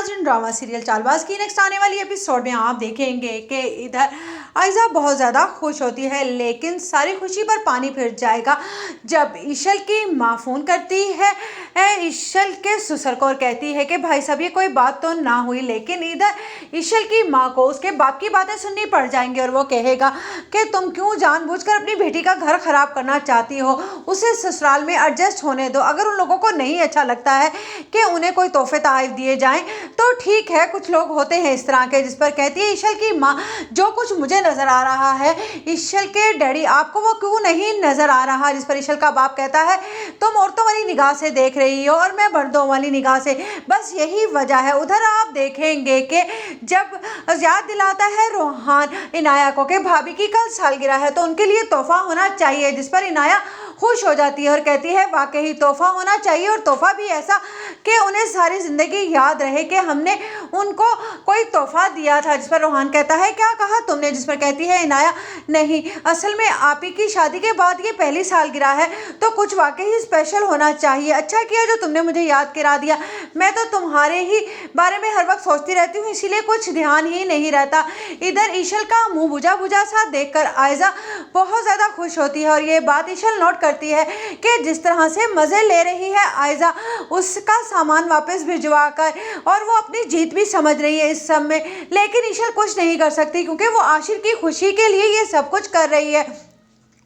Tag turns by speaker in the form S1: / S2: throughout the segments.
S1: नाज़रीन, drama serial Chaalbaaz की next आने वाली एपिसोड में आप देखेंगे कि इधर आयजा बहुत ज़्यादा खुश होती है, लेकिन सारी खुशी पर पानी फिर जाएगा जब ईशल की माँ फ़ोन करती है ईशल के ससुर को और कहती है कि भाई साहब ये कोई बात तो ना हुई, लेकिन इधर ईशल की माँ को उसके बाप की बातें सुननी पड़ जाएंगी और वो कहेगा कि तुम क्यों जानबूझकर अपनी बेटी का घर खराब करना चाहती हो, उसे ससुराल में एडजस्ट होने दो। अगर उन लोगों को नहीं अच्छा लगता है कि उन्हें कोई तोहफे तोहफ़े दिए जाएं तो ठीक है, कुछ लोग होते हैं इस तरह के। जिस पर कहती है ईशल की माँ, जो कुछ मुझे नज़र आ रहा है ईशल के डैडी आपको वो क्यों नहीं नज़र आ रहा। जिस पर ईशल का बाप कहता है तुम औरतों वाली निगाह से देख रही हो और मैं मर्दों वाली निगाह से, बस यही वजह है। उधर आप देखेंगे कि जब याद दिलाता है रोहान इनाया को कि भाभी की कल सालगिरह है तो उनके लिए तोहफा होना चाहिए। जिस पर इनाया खुश हो जाती है और कहती है वाकई तोहफा होना चाहिए, और तोहफा भी ऐसा कि उन्हें सारी ज़िंदगी याद रहे कि हमने उनको कोई तोहफा दिया था। जिस पर रोहान कहता है क्या कहा तुमने। जिस पर कहती है इनाया, नहीं असल में आप ही की शादी के बाद ये पहली सालगिरह है तो कुछ वाकई स्पेशल होना चाहिए। अच्छा किया जो तुमने मुझे याद करा दिया, मैं तो तुम्हारे ही बारे में हर वक्त सोचती रहती हूँ, इसीलिए कुछ ध्यान ही नहीं रहता। इधर ईशल का मुँह बुझा बुझा सा देखकर आयजा बहुत ज़्यादा खुश होती है और ये बात ईशल नोट करती है कि जिस तरह से मज़े ले रही है आयजा उसका सामान वापस भिजवा कर, और वो अपनी जीत भी समझ रही है इस सब में, लेकिन ईशल कुछ नहीं कर सकती क्योंकि वो आशिर की खुशी के लिए ये सब कुछ कर रही है।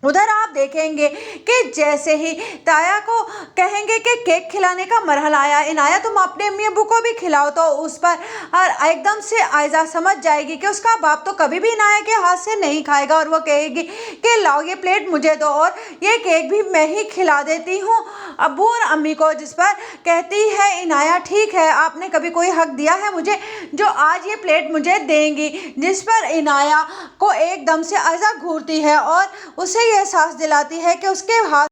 S1: उधर आप देखेंगे कि जैसे ही ताया को कहेंगे कि केक खिलाने का मरहला आया, इनाया तुम अपने अम्मी अब्बू को भी खिलाओ, तो उस पर और एकदम से आयजा समझ जाएगी कि उसका बाप तो कभी भी इनाया के हाथ से नहीं खाएगा और वो कहेगी कि लाओ ये प्लेट मुझे दो और ये केक भी मैं ही खिला देती हूँ अब्बू और अम्मी को। जिस पर कहती है इनाया ठीक है, आपने कभी कोई हक दिया है मुझे जो आज ये प्लेट मुझे देंगी। जिस पर इनाया को एकदम से आयजा घूरती है और उसे एहसास दिलाती है कि उसके हाथ